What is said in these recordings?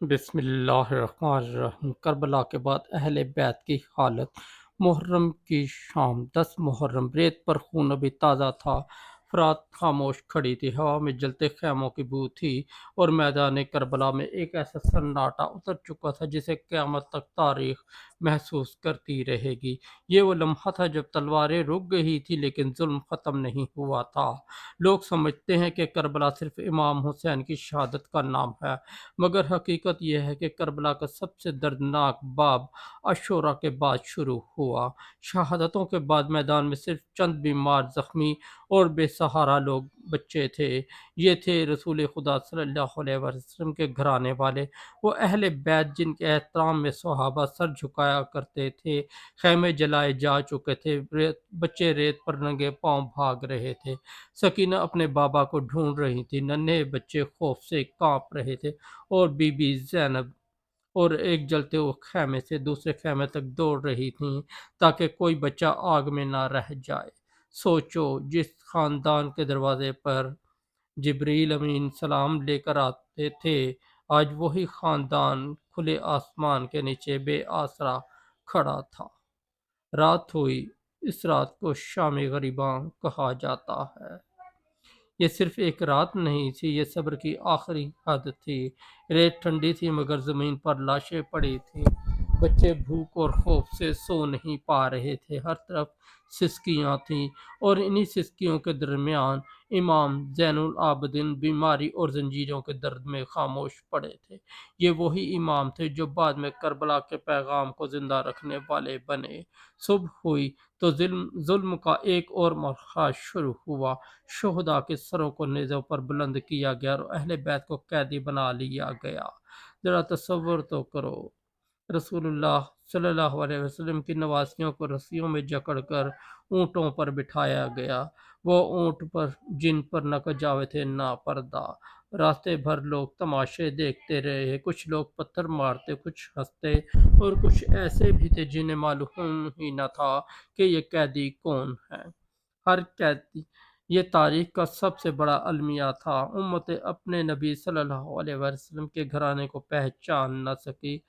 बिस्मिल्लाहिर्रहमानिर्रहीम। करबला के बाद अहले बैत की हालत। मुहर्रम की शाम 10 मुहर्रम। रेत पर खून अभी ताज़ा था। फरात खामोश खड़ी थी। हवा में जलते खैमों की बू थी और मैदान करबला में एक ऐसा सन्नाटा उतर चुका था जिसे क़यामत तक तारीख महसूस करती रहेगी। ये वो लम्हा था जब तलवारें रुक गई थी लेकिन जुल्म ख़त्म नहीं हुआ था। लोग समझते हैं कि करबला सिर्फ इमाम हुसैन की शहादत का नाम है, मगर हकीकत यह है कि करबला का सबसे दर्दनाक बाब अशूरा के बाद शुरू हुआ। शहादतों के बाद मैदान में सिर्फ चंद बीमार, जख्मी और बेसहारा लोग बच्चे थे। ये थे रसूल खुदा सल्लल्लाहु अलैहि वसल्लम के घराने वाले, वो अहले बैत जिनके एहतराम में सहाबा सर झुकाया करते थे। खैमे जलाए जा चुके थे, बच्चे रेत पर नंगे पांव भाग रहे थे। सकीना अपने बाबा को ढूंढ रही थी, नन्हे बच्चे खौफ से कांप रहे थे और बीबी ज़ैनब और एक जलते हुए खैमे से दूसरे खैमे तक दौड़ रही थीं ताकि कोई बच्चा आग में ना रह जाए। सोचो, जिस खानदान के दरवाजे पर जिब्रील अमीन सलाम लेकर आते थे, आज वही खानदान खुले आसमान के नीचे बेआसरा खड़ा था। रात हुई। इस रात को शाम गरीबां कहा जाता है। ये सिर्फ एक रात नहीं थी, ये सब्र की आखिरी हद थी। रेत ठंडी थी मगर जमीन पर लाशें पड़ी थीं। बच्चे भूख और खौफ से सो नहीं पा रहे थे। हर तरफ सिसकियां थीं और इन्हीं सिसकियों के दरमियान इमाम जैनुल आबदीन बीमारी और जंजीरों के दर्द में खामोश पड़े थे। ये वही इमाम थे जो बाद में करबला के पैगाम को जिंदा रखने वाले बने। सुबह हुई तो जुल्म का एक और मरहला शुरू हुआ। शुहदा के सरों को नेज़ों पर बुलंद किया गया और अहले बैत को कैदी बना लिया गया। जरा तसव्वुर तो करो, रसूलुल्लाह सल्लल्लाहु अलैहि वसल्लम की नवासियों को रस्सियों में जकड़कर ऊँटों पर बिठाया गया। वो ऊँट पर जिन पर न कजावे थे ना पर्दा। रास्ते भर लोग तमाशे देखते रहे। कुछ लोग पत्थर मारते, कुछ हंसते और कुछ ऐसे भी थे जिन्हें मालूम ही न था कि ये कैदी कौन है। हर कैदी ये तारीख का सबसे बड़ा अलमिया था। उम्मत अपने नबी सल्लल्लाहु अलैहि वसल्लम के घराने को पहचान न सकी।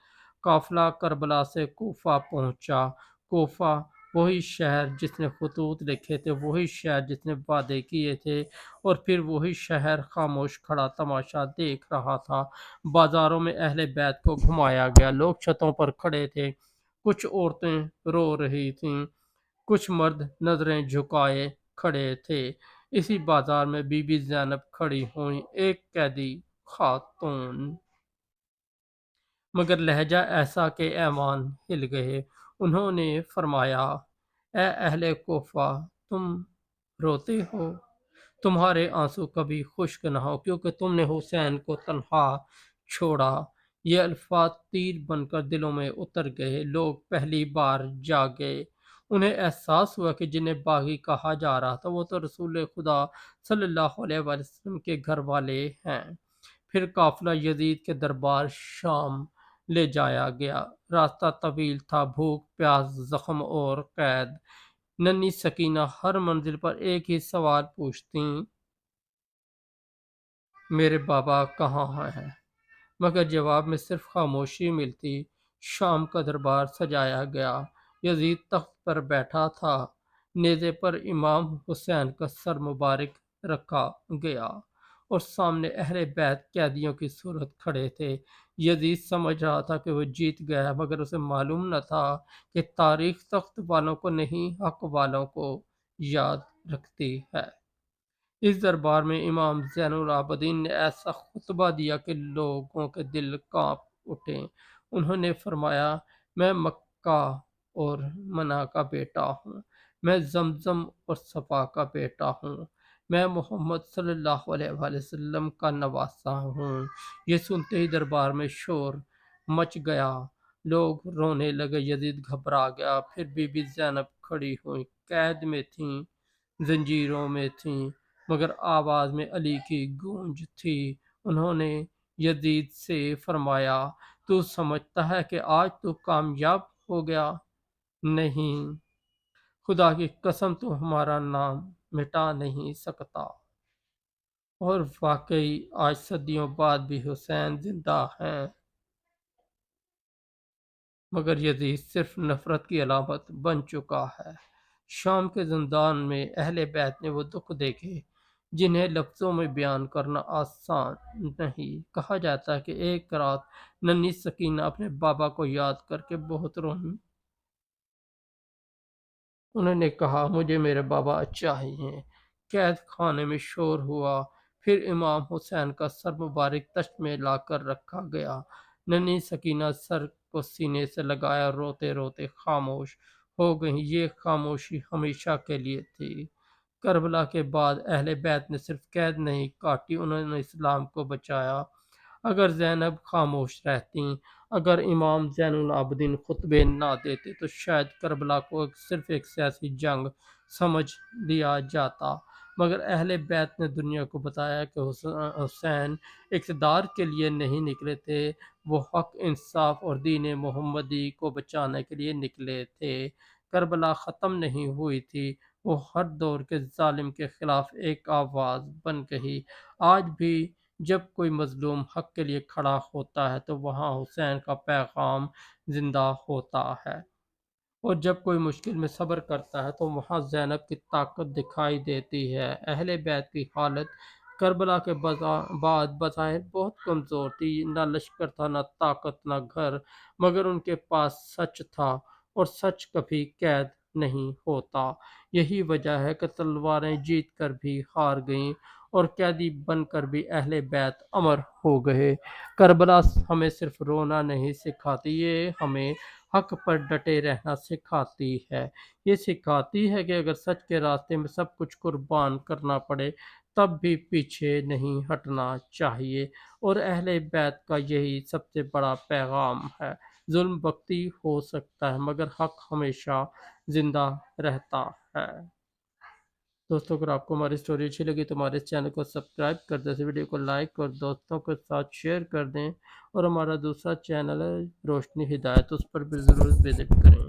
काफिला करबला से कोफा पहुंचा। कोफा वही शहर जिसने खतूत लिखे थे, वही शहर जिसने वादे किए थे, और फिर वही शहर खामोश खड़ा तमाशा देख रहा था। बाजारों में अहले बैत को घुमाया गया। लोग छतों पर खड़े थे, कुछ औरतें रो रही थीं, कुछ मर्द नजरें झुकाए खड़े थे। इसी बाजार में बीबी ज़ैनब खड़ी हुई, एक कैदी खातून, मगर लहजा ऐसा कि ऐवान हिल गए। उन्होंने फरमाया, ए अहले कोफा, तुम रोते हो? तुम्हारे आंसू कभी खुश्क न हो, क्योंकि तुमने हुसैन को तन्हा छोड़ा। ये अल्फाज तीर बनकर दिलों में उतर गए। लोग पहली बार जागे। उन्हें एहसास हुआ कि जिन्हें बागी कहा जा रहा था वो तो रसूल खुदा सल्लल्लाहु अलैहि वसल्लम के घर वाले हैं। फिर काफिला यजीद के दरबार शाम ले जाया गया। रास्ता तवील था, भूख, प्यास, जख्म और कैद। नन्ही सकीना हर मंजिल पर एक ही सवाल पूछती, मेरे बाबा कहाँ हैं? मगर जवाब में सिर्फ खामोशी मिलती। शाम का दरबार सजाया गया। यजीद तख्त पर बैठा था। नेज़े पर इमाम हुसैन का सर मुबारक रखा गया और सामने अहले बैत कैदियों की सूरत खड़े थे। यजीद समझ रहा था कि वो जीत गया है, मगर उसे मालूम न था कि तारीख तख्त वालों को नहीं, हक वालों को याद रखती है। इस दरबार में इमाम ज़ैनुल आबदीन ने ऐसा खुतबा दिया कि लोगों के दिल कांप उठे। उन्होंने फरमाया, मैं मक्का और मना का बेटा हूँ, मैं जमजम और सफ़ा का बेटा हूँ, मैं मोहम्मद सल्लल्लाहु अलैहि वसल्लम का नवासा हूँ। ये सुनते ही दरबार में शोर मच गया। लोग रोने लगे। यजीद घबरा गया। फिर बीबी ज़ैनब खड़ी हुई, कैद में थीं, जंजीरों में थीं, मगर आवाज में अली की गूंज थी। उन्होंने यजीद से फरमाया, तू समझता है कि आज तू कामयाब हो गया? नहीं, खुदा की कसम, तू हमारा नाम मिटा नहीं सकता। और वाकई आज सदियों बाद भी हुसैन जिंदा हैं। مگر یزید صرف نفرت کی علامت بن چکا ہے۔ شام کے زندان میں اہل بیت نے وہ دکھ دیکھے جنہیں لفظوں میں بیان کرنا آسان نہیں۔ کہا جاتا ہے کہ ایک رات ننھی سکینہ اپنے بابا کو یاد کر کے بہت روئی۔ انہوں نے کہا مجھے میرے بابا چاہیے۔ قید خانے میں شور ہوا، پھر امام حسین کا سر مبارک تشت میں لا کر رکھا گیا۔ ننھی سکینہ سر کو سینے سے لگایا، روتے روتے خاموش ہو گئیں۔ یہ خاموشی ہمیشہ کے لیے تھی۔ کربلا کے بعد اہل بیت نے صرف قید نہیں کاٹی، انہوں نے اسلام کو بچایا۔ اگر زینب خاموش رہتی، اگر امام زین العابدین خطبے نہ دیتے تو شاید کربلا کو صرف ایک سیاسی جنگ سمجھ لیا جاتا، مگر اہل بیت نے دنیا کو بتایا کہ حسین اقتدار کے لیے نہیں نکلے تھے، وہ حق، انصاف اور دین محمدی کو بچانے کے لیے نکلے تھے۔ کربلا ختم نہیں ہوئی تھی، وہ ہر دور کے ظالم کے خلاف ایک آواز بن گئی۔ آج بھی جب کوئی مظلوم حق کے لیے کھڑا ہوتا ہے تو وہاں حسین کا پیغام زندہ ہوتا ہے، اور جب کوئی مشکل میں صبر کرتا ہے تو وہاں زینب کی طاقت دکھائی دیتی ہے۔ اہل بیت کی حالت کربلا کے بعد بظاہر بہت کمزور تھی، نہ لشکر تھا، نہ طاقت، نہ گھر، مگر ان کے پاس سچ تھا، اور سچ کبھی قید نہیں ہوتا۔ یہی وجہ ہے کہ تلواریں جیت کر بھی ہار گئیں اور قیدی بن کر بھی اہل بیت امر ہو گئے۔ کربلا ہمیں صرف رونا نہیں سکھاتی، یہ ہمیں حق پر ڈٹے رہنا سکھاتی ہے۔ یہ سکھاتی ہے کہ اگر سچ کے راستے میں سب کچھ قربان کرنا پڑے تب بھی پیچھے نہیں ہٹنا چاہیے، اور اہل بیت کا یہی سب سے بڑا پیغام ہے۔ ظلم وقتی ہو سکتا ہے مگر حق ہمیشہ زندہ رہتا ہے۔ دوستوں اگر آپ کو ہماری اسٹوری اچھی لگی تو ہمارے چینل کو سبسکرائب کر دیں، اس ویڈیو کو لائک اور دوستوں کے ساتھ شیئر کر دیں، اور ہمارا دوسرا چینل ہے روشنی ہدایت، اس پر بھی ضرور وزٹ کریں۔